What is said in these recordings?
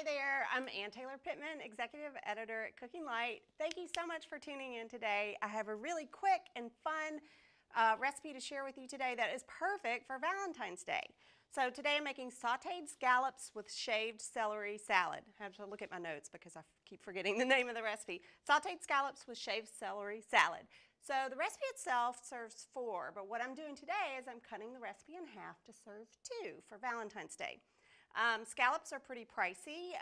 there, I'm Ann Taylor Pittman, Executive Editor at Cooking Light. Thank you so much for tuning in today. I have a really quick and fun recipe to share with you today that is perfect for Valentine's Day. So today I'm making sauteed scallops with shaved celery salad. I have to look at my notes because I keep forgetting the name of the recipe. Sauteed scallops with shaved celery salad. So the recipe itself serves 4, but what I'm doing today is I'm cutting the recipe in half to serve 2 for Valentine's Day. Scallops are pretty pricey.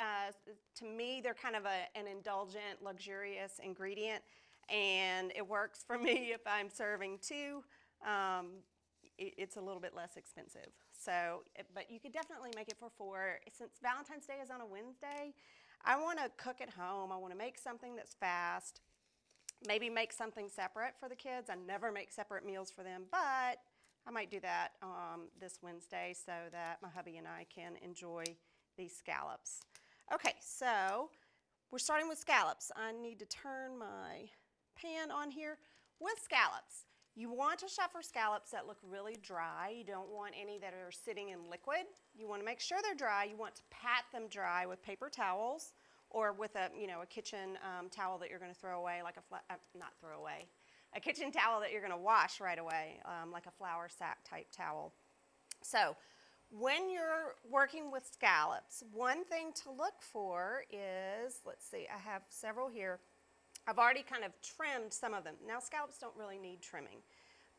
To me, they're kind of an indulgent, luxurious ingredient, and it works for me if I'm serving 2. It's a little bit less expensive. So, but you could definitely make it for 4. Since Valentine's Day is on a Wednesday, I want to cook at home. I want to make something that's fast. Maybe make something separate for the kids. I never make separate meals for them, but I might do that this Wednesday so that my hubby and I can enjoy these scallops. Okay, so we're starting with scallops. I need to turn my pan on here. With scallops, you want to shop for scallops that look really dry. You don't want any that are sitting in liquid. You want to make sure they're dry. You want to pat them dry with paper towels or with a kitchen towel that you're going to throw away, like a kitchen towel that you're going to wash right away, like a flour sack type towel. So when you're working with scallops, one thing to look for is, let's see, I have several here. I've already kind of trimmed some of them. Now scallops don't really need trimming,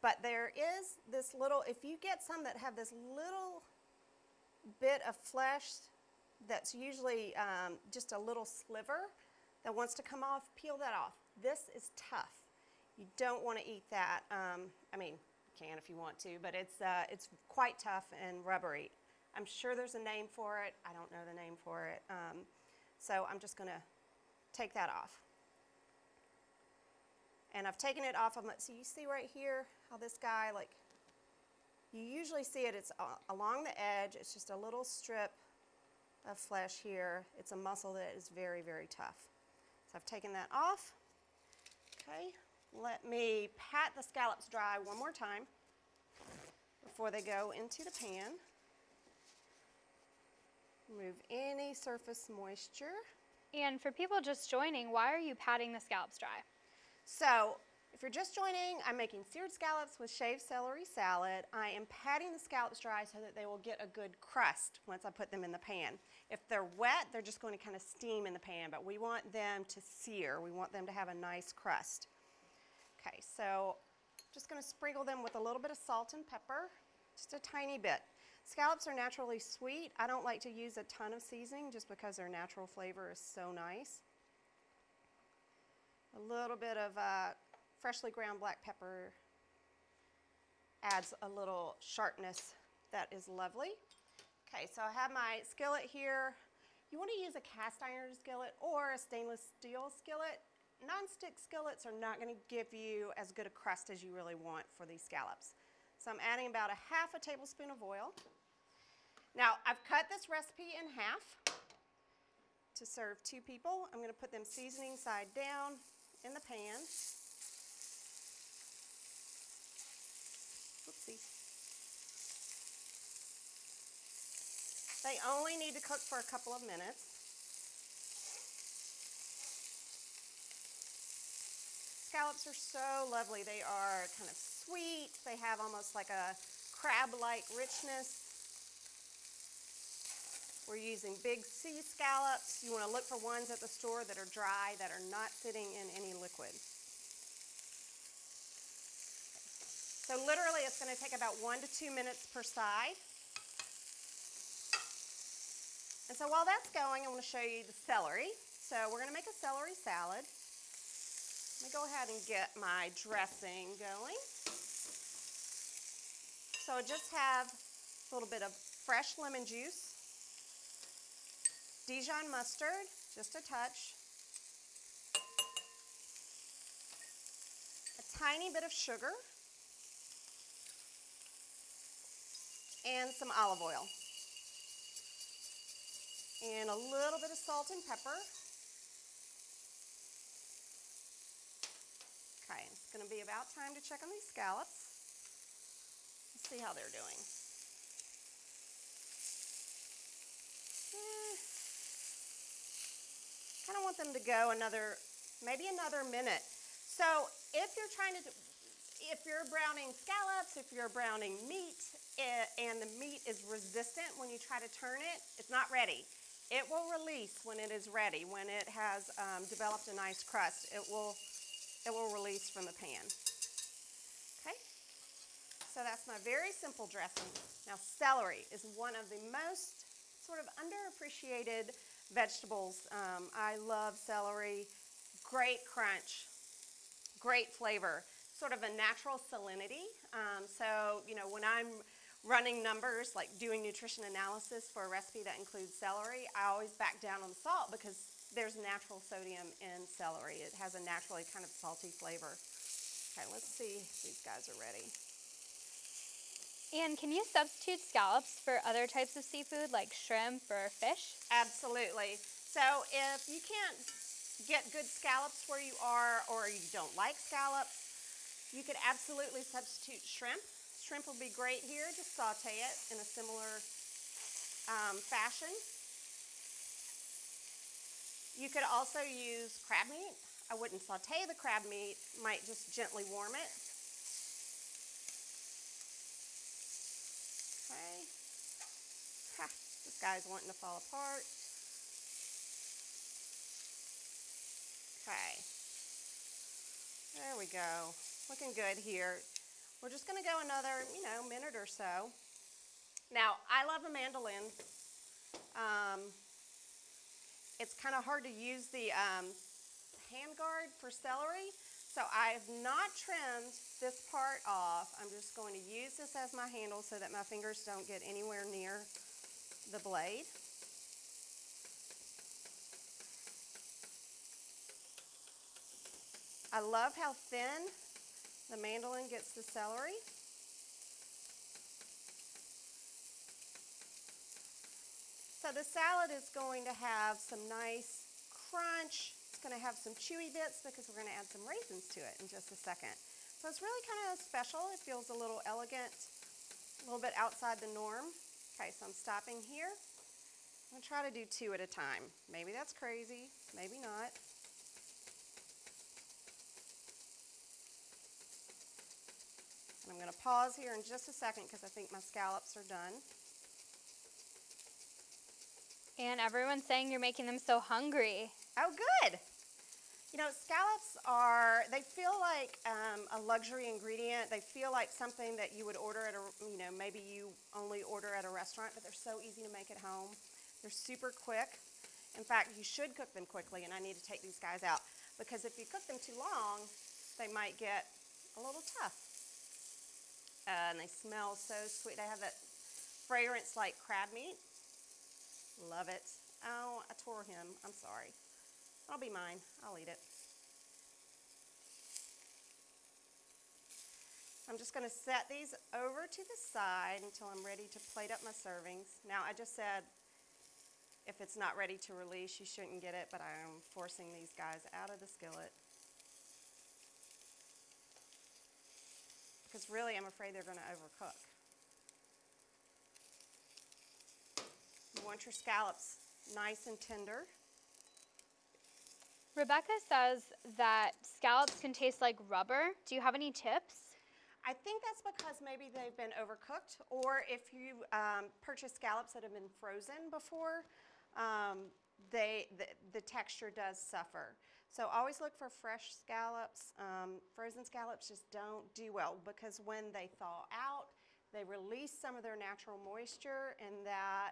but there is this little, if you get some that have this little bit of flesh that's usually just a little sliver that wants to come off, peel that off. This is tough. You don't want to eat that. I mean, you can if you want to, but it's quite tough and rubbery. I'm sure there's a name for it. I don't know the name for it. So I'm just going to take that off. And I've taken it off. So you see right here how this guy, like, you usually see it. It's along the edge. It's just a little strip of flesh here. It's a muscle that is very, very tough. So I've taken that off. Okay. Let me pat the scallops dry one more time before they go into the pan. Remove any surface moisture. And for people just joining, why are you patting the scallops dry? So if you're just joining, I'm making seared scallops with shaved celery salad. I am patting the scallops dry so that they will get a good crust once I put them in the pan. If they're wet, they're just going to kind of steam in the pan, but we want them to sear. We want them to have a nice crust. Okay, so I'm just going to sprinkle them with a little bit of salt and pepper, just a tiny bit. Scallops are naturally sweet. I don't like to use a ton of seasoning just because their natural flavor is so nice. A little bit of freshly ground black pepper adds a little sharpness that is lovely. Okay, so I have my skillet here. You want to use a cast iron skillet or a stainless steel skillet. Non-stick skillets are not going to give you as good a crust as you really want for these scallops. So I'm adding about a half a tablespoon of oil. Now I've cut this recipe in half to serve 2 people. I'm going to put them seasoning side down in the pan. Oopsie. They only need to cook for a couple of minutes. Scallops are so lovely. They are kind of sweet. They have almost like a crab-like richness. We're using big sea scallops. You want to look for ones at the store that are dry, that are not sitting in any liquid. So literally it's going to take about 1 to 2 minutes per side. And so while that's going, I want to show you the celery. So we're going to make a celery salad. Let me go ahead and get my dressing going. So I just have a little bit of fresh lemon juice, Dijon mustard, just a touch, a tiny bit of sugar, and some olive oil, and a little bit of salt and pepper. Okay, it's going to be about time to check on these scallops. Let's see how they're doing. Kind of want them to go maybe another minute. So if you're browning scallops, if you're browning meat, and the meat is resistant when you try to turn it, it's not ready. It will release when it is ready. When it has developed a nice crust, it will release from the pan. Okay? So that's my very simple dressing. Now celery is one of the most sort of underappreciated vegetables. I love celery. Great crunch, great flavor, sort of a natural salinity. So, you know, when I'm running numbers, like doing nutrition analysis for a recipe that includes celery, I always back down on the salt because there's natural sodium in celery. It has a naturally kind of salty flavor. Okay, let's see if these guys are ready. And can you substitute scallops for other types of seafood like shrimp or fish? Absolutely. So if you can't get good scallops where you are, or you don't like scallops, you could absolutely substitute shrimp. Shrimp will be great here. Just saute it in a similar fashion. You could also use crab meat. I wouldn't saute the crab meat, might just gently warm it. Okay. Ha, this guy's wanting to fall apart. Okay. There we go. Looking good here. We're just going to go another, minute or so. Now, I love a mandolin. It's kind of hard to use the hand guard for celery, so I have not trimmed this part off. I'm just going to use this as my handle so that my fingers don't get anywhere near the blade. I love how thin the mandolin gets the celery. So the salad is going to have some nice crunch. It's going to have some chewy bits because we're going to add some raisins to it in just a second. So it's really kind of special. It feels a little elegant, a little bit outside the norm. Okay, so I'm stopping here. I'm going to try to do 2 at a time. Maybe that's crazy, maybe not. And I'm going to pause here in just a second because I think my scallops are done. And everyone's saying you're making them so hungry. Oh, good. You know, scallops they feel like a luxury ingredient. They feel like something that you would order at maybe you only order at a restaurant, but they're so easy to make at home. They're super quick. In fact, you should cook them quickly, and I need to take these guys out because if you cook them too long, they might get a little tough. And they smell so sweet. They have that fragrance like crab meat. Love it. Oh, I tore him. I'm sorry. That'll be mine. I'll eat it. I'm just going to set these over to the side until I'm ready to plate up my servings. Now, I just said if it's not ready to release, you shouldn't get it, but I'm forcing these guys out of the skillet. Because really, I'm afraid they're going to overcook. You want your scallops nice and tender. Rebecca says that scallops can taste like rubber. Do you have any tips? I think that's because maybe they've been overcooked, or if you purchase scallops that have been frozen before, the texture does suffer. So always look for fresh scallops. Frozen scallops just don't do well because when they thaw out, they release some of their natural moisture, and that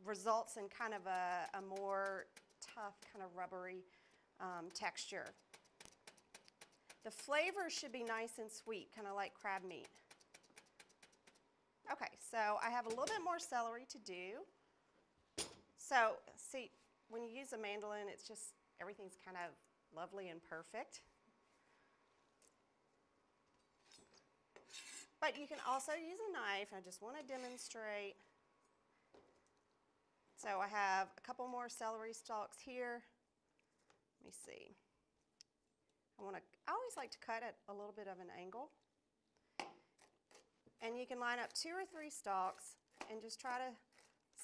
results in kind of a more tough, kind of rubbery texture. The flavor should be nice and sweet, kind of like crab meat. Okay, so I have a little bit more celery to do. So, see, when you use a mandolin, it's just, everything's kind of lovely and perfect. But you can also use a knife. I just want to demonstrate. So I have a couple more celery stalks here. Let me see. I always like to cut at a little bit of an angle. And you can line up 2 or 3 stalks and just try to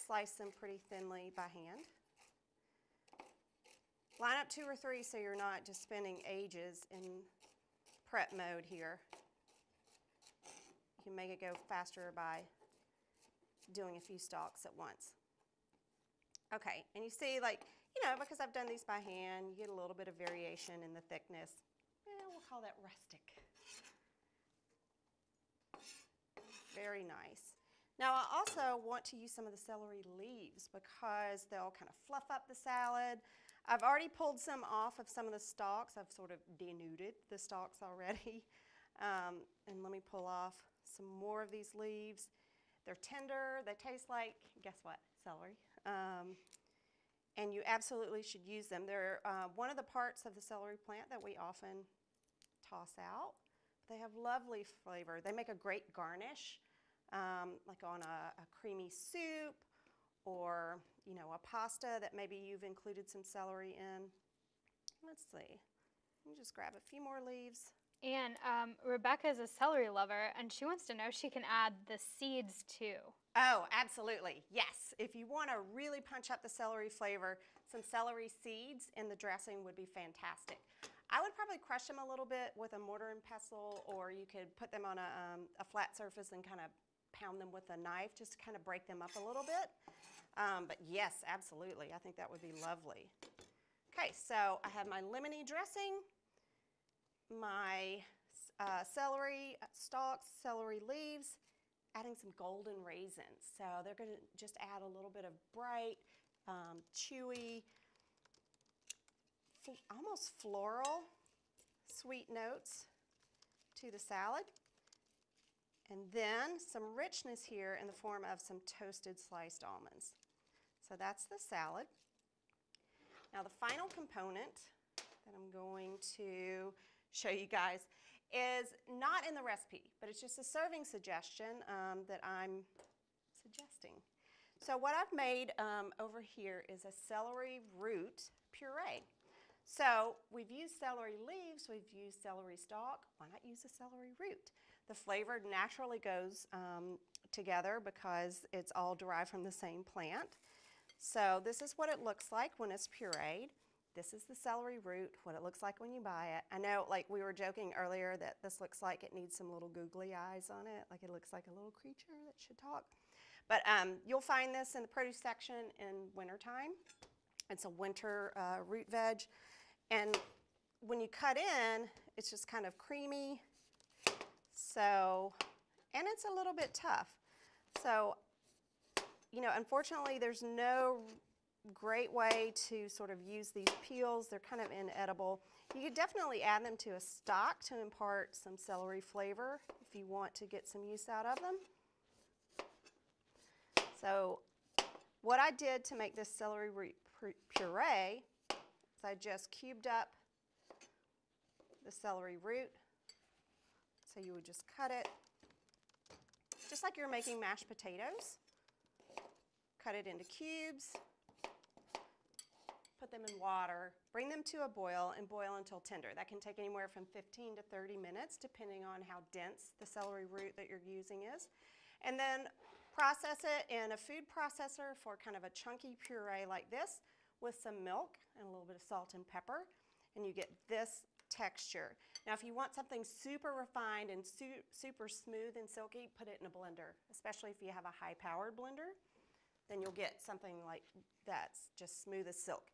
slice them pretty thinly by hand. Line up 2 or 3 so you're not just spending ages in prep mode here. You can make it go faster by doing a few stalks at once. Okay, and you see, like, you know, because I've done these by hand, you get a little bit of variation in the thickness. Yeah, we'll call that rustic. Very nice. Now I also want to use some of the celery leaves because they'll kind of fluff up the salad. I've already pulled some off of some of the stalks. I've sort of denuded the stalks already. And let me pull off some more of these leaves. They're tender, they taste like, guess what, celery. And you absolutely should use them. They're one of the parts of the celery plant that we often toss out. They have lovely flavor. They make a great garnish, like on a creamy soup or, you know, a pasta that maybe you've included some celery in. Let's see. Let me just grab a few more leaves. And Rebecca is a celery lover, and she wants to know if she can add the seeds too. Oh, absolutely. Yes. If you want to really punch up the celery flavor, some celery seeds in the dressing would be fantastic. I would probably crush them a little bit with a mortar and pestle, or you could put them on a flat surface and kind of pound them with a knife just to kind of break them up a little bit. But yes, absolutely. I think that would be lovely. Okay, so I have my lemony dressing, my celery stalks, celery leaves, adding some golden raisins. So they're going to just add a little bit of bright, chewy, almost floral, sweet notes to the salad. And then some richness here in the form of some toasted sliced almonds. So that's the salad. Now the final component that I'm going to show you guys is not in the recipe, but it's just a serving suggestion that I'm suggesting. So what I've made over here is a celery root puree. So we've used celery leaves, we've used celery stalk. Why not use a celery root? The flavor naturally goes together because it's all derived from the same plant. So this is what it looks like when it's pureed. This is the celery root, what it looks like when you buy it. I know, like we were joking earlier, that this looks like it needs some little googly eyes on it, like it looks like a little creature that should talk. But you'll find this in the produce section in wintertime. It's a winter root veg. And when you cut in, it's just kind of creamy. So, and it's a little bit tough. So, you know, unfortunately, there's no great way to sort of use these peels. They're kind of inedible. You could definitely add them to a stock to impart some celery flavor if you want to get some use out of them. So what I did to make this celery root puree is I just cubed up the celery root. So you would just cut it just like you're making mashed potatoes. Cut it into cubes. Put them in water, bring them to a boil, and boil until tender. That can take anywhere from 15 to 30 minutes, depending on how dense the celery root that you're using is. And then process it in a food processor for kind of a chunky puree like this with some milk and a little bit of salt and pepper, and you get this texture. Now, if you want something super refined and super smooth and silky, put it in a blender, especially if you have a high-powered blender. Then you'll get something like that's just smooth as silk.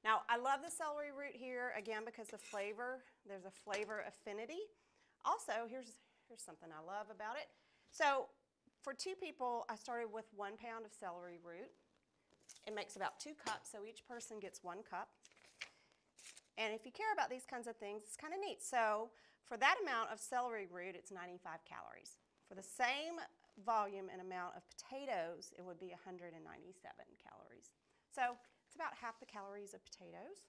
Now, I love the celery root here, again, because the flavor, there's a flavor affinity. Also, here's something I love about it. So, for 2 people, I started with 1 pound of celery root. It makes about 2 cups, so each person gets 1 cup. And if you care about these kinds of things, it's kind of neat. So, for that amount of celery root, it's 95 calories. For the same volume and amount of potatoes, it would be 197 calories. So it's about half the calories of potatoes.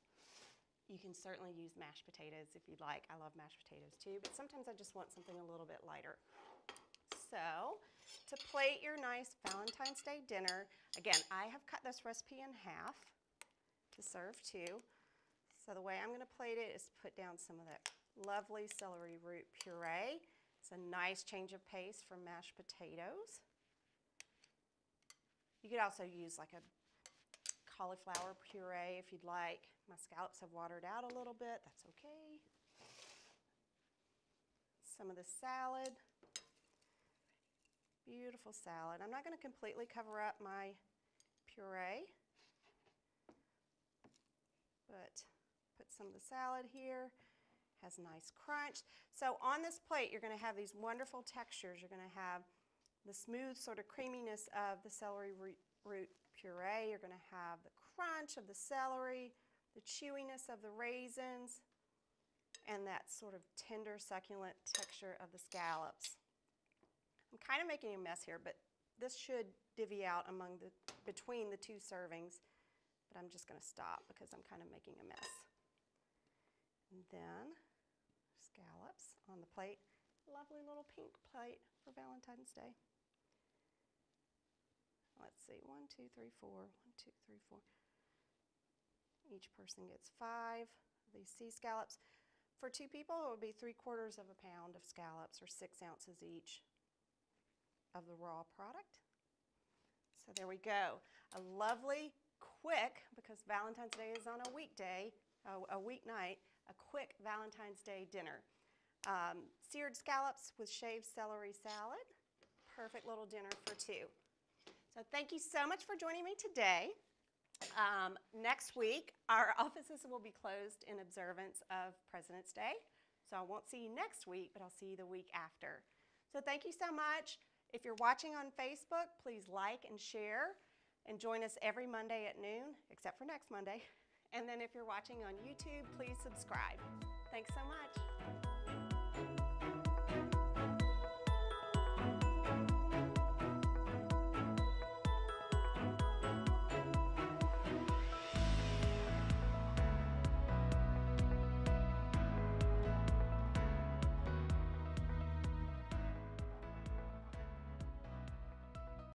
You can certainly use mashed potatoes if you'd like. I love mashed potatoes too, but sometimes I just want something a little bit lighter. So to plate your nice Valentine's Day dinner, again, I have cut this recipe in half to serve 2. So the way I'm going to plate it is put down some of that lovely celery root puree. It's a nice change of pace from mashed potatoes. You could also use like a cauliflower puree if you'd like. My scallops have watered out a little bit. That's okay. Some of the salad. Beautiful salad. I'm not going to completely cover up my puree, but put some of the salad here. Has nice crunch. So on this plate, you're going to have these wonderful textures. You're going to have the smooth sort of creaminess of the celery root puree. You're going to have the crunch of the celery, the chewiness of the raisins, and that sort of tender, succulent texture of the scallops. I'm kind of making a mess here, but this should divvy out between the two servings, but I'm just going to stop because I'm kind of making a mess. And then scallops on the plate. Lovely little pink plate for Valentine's Day. Let's see, 1, 2, 3, 4, 1, 2, 3, 4. Each person gets 5 of these sea scallops. For 2 people, it would be 3/4 of a pound of scallops, or 6 ounces each of the raw product. So there we go. A lovely, quick, because Valentine's Day is on a weekday, a weeknight, a quick Valentine's Day dinner. Seared scallops with shaved celery salad. Perfect little dinner for 2. So thank you so much for joining me today. Next week, our offices will be closed in observance of President's Day. So I won't see you next week, but I'll see you the week after. So thank you so much. If you're watching on Facebook, please like and share, and join us every Monday at noon, except for next Monday. And then if you're watching on YouTube, please subscribe. Thanks so much.